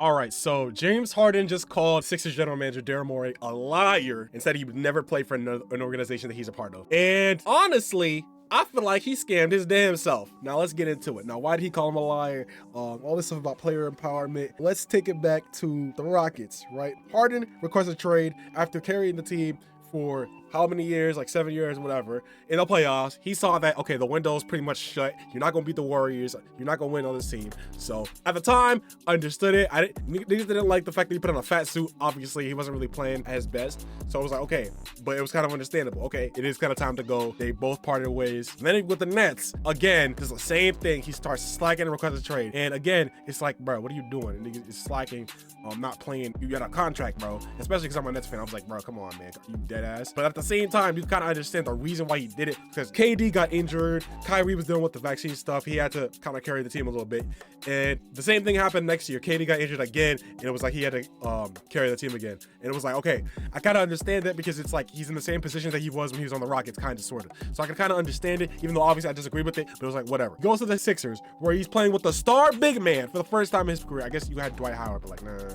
All right, so James Harden just called Sixers general manager Daryl Morey a liar and said he would never play for an organization that he's a part of. And honestly, I feel like he scammed his damn self. Now let's get into it. Now, why did he call him a liar? All this stuff about player empowerment. Let's take it back to the Rockets, right? Harden requests a trade after carrying the team for how many years, like 7 years, whatever, in the playoffs. He saw that, okay, the window's pretty much shut. You're not gonna beat the Warriors. You're not gonna win on this team. So at the time, I understood it. Niggas didn't like the fact that he put on a fat suit. Obviously, he wasn't really playing at his best. So I was like, okay, but it was kind of understandable. Okay, it is kind of time to go. They both parted ways. And then with the Nets, again, it's the same thing. He starts slacking and requests a trade. And again, it's like, bro, what are you doing? And he's slacking, not playing. You got a contract, bro. Especially because I'm a Nets fan. I was like, bro, come on, man. You dead ass. But at the same time, you kind of understand the reason why he did it, because KD got injured, Kyrie was dealing with the vaccine stuff, he had to kind of carry the team a little bit, and the same thing happened next year. KD got injured again, and it was like he had to carry the team again, and it was like, okay, I kind of understand that, because it's like he's in the same position that he was when he was on the Rockets, kind of, sort of, so I can kind of understand it, even though obviously I disagree with it, but it was like, whatever. Goes to the Sixers, where he's playing with the star big man for the first time in his career. I guess you had Dwight Howard, but like, nah.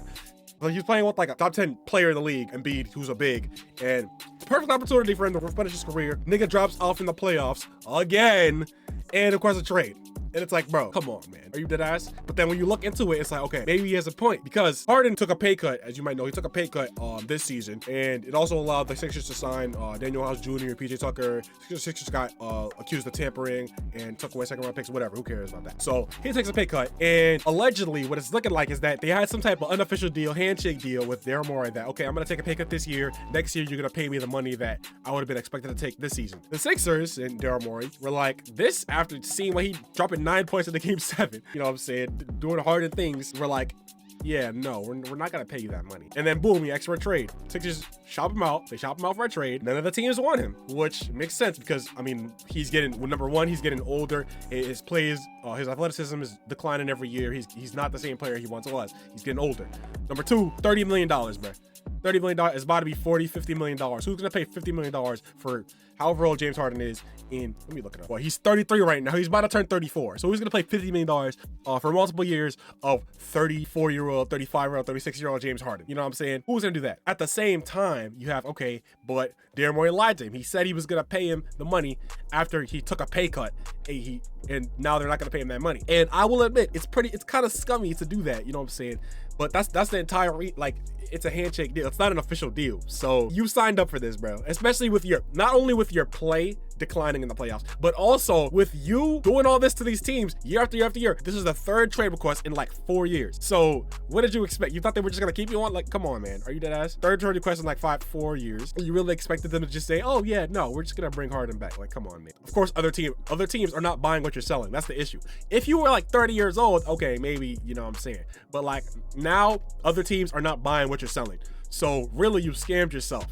Like, he's playing with like a top 10 player in the league, Embiid, who's a big, and it's a perfect opportunity for him to finish his career. Nigga drops off in the playoffs again, and of course a trade. And it's like, bro, come on, man. Are you dead ass? But then when you look into it, it's like, okay, maybe he has a point, because Harden took a pay cut, as you might know. He took a pay cut this season, and it also allowed the Sixers to sign Daniel House Jr., PJ Tucker. Sixers got accused of tampering and took away second-round picks, whatever. Who cares about that? So he takes a pay cut, and allegedly, what it's looking like is that they had some type of unofficial deal, handshake deal with Daryl Morey that, okay, I'm gonna take a pay cut this year. Next year, you're gonna pay me the money that I would have been expected to take this season. The Sixers and Daryl Morey were like, this, after seeing what he dropping 9 points in the game 7, you know what I'm saying, doing Harden things, we're like, yeah, no, we're not gonna pay you that money. And then boom, he asks for a trade. Sixers shop him out. They shop him out for a trade. None of the teams want him, which makes sense, because I mean, he's getting, well, number one, he's getting older. His plays, his athleticism is declining every year. He's not the same player he once was. He's getting older. Number two, $30 million, bro. $30 million is about to be $40-50 million. Who's gonna pay $50 million for however old James Harden is in, let me look it up. Well, he's 33 right now. He's about to turn 34. So who's gonna pay $50 million for multiple years of 34-year-old, 35-year-old, 36-year-old James Harden? You know what I'm saying? Who's gonna do that? At the same time, you have, okay, but Daryl Morey lied to him. He said he was gonna pay him the money after he took a pay cut, and now they're not gonna pay him that money. And I will admit, it's kind of scummy to do that. You know what I'm saying? But that's the entire it's a handshake deal. It's not an official deal. So you signed up for this, bro. Especially with not only with your play declining in the playoffs, but also with you doing all this to these teams year after year after year. This is the third trade request in like 4 years. So what did you expect? You thought they were just gonna keep you on? Like, come on, man. Are you dead ass? Third trade request in like 4 years. You really expected them to just say, oh yeah, no, we're just gonna bring Harden back? Like, come on, man. Of course, other teams are not buying what you're selling. That's the issue. If you were like 30 years old, okay, maybe, you know what I'm saying. But like now, other teams are not buying what you're selling. So really, you scammed yourself.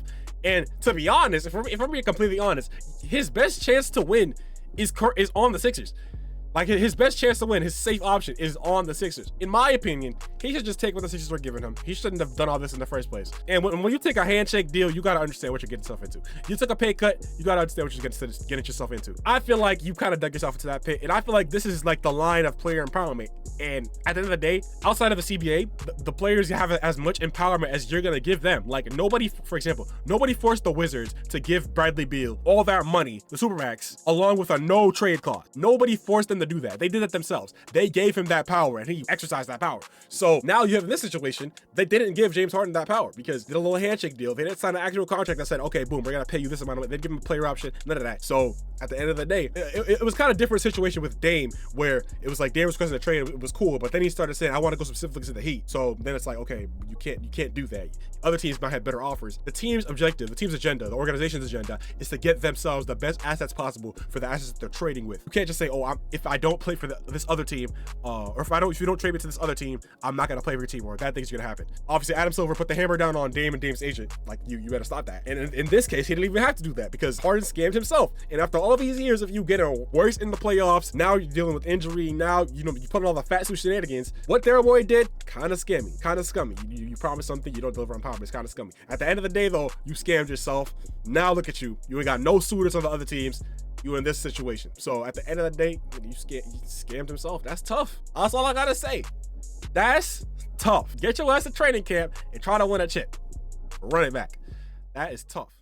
And to be honest, if I'm being completely honest, his best chance to win is on the Sixers. Like, his best chance to win, his safe option, is on the Sixers. In my opinion, he should just take what the Sixers were giving him. He shouldn't have done all this in the first place. And when you take a handshake deal, you gotta understand what you're getting yourself into. You took a pay cut, you gotta understand what you're getting yourself into. I feel like you kind of dug yourself into that pit, and I feel like this is like the line of player empowerment. And at the end of the day, outside of the CBA, the players have as much empowerment as you're gonna give them. Like, nobody, for example, nobody forced the Wizards to give Bradley Beal all that money, the Supermax, along with a no trade clause. Nobody forced them to do that. They did it themselves. They gave him that power, and he exercised that power. So now you have in this situation, they didn't give James Harden that power, because they did a little handshake deal. They didn't sign an actual contract that said, okay, boom, we're gonna pay you this amount of money. They didn't give him a player option, none of that. So at the end of the day, it was kind of different situation with Dame, where it was like Dame was requesting a trade, it was cool, but then he started saying, I want to go specifically to the Heat. So then it's like, okay, you can't do that. Other teams might have better offers. The team's objective, the team's agenda, the organization's agenda is to get themselves the best assets possible for the assets that they're trading with. You can't just say, oh, if I don't play for this other team, or if you don't trade me to this other team, I'm not gonna play for your team, or bad things are gonna happen. Obviously, Adam Silver put the hammer down on Dame and Dame's agent. Like, you better stop that. And in this case, he didn't even have to do that, because Harden scammed himself. And after all these years of you getting worse in the playoffs, now you're dealing with injury. Now you put on all the fat suit shenanigans. What Daryl Morey did, kind of scammy, kind of scummy. You promise something, you don't deliver on promise. It's kind of scummy. At the end of the day, though, you scammed yourself. Now look at you. You ain't got no suitors on the other teams. You in this situation. So at the end of the day, he scammed himself. That's tough. That's all I gotta say. That's tough. Get your ass to training camp and try to win a chip. Run it back. That is tough.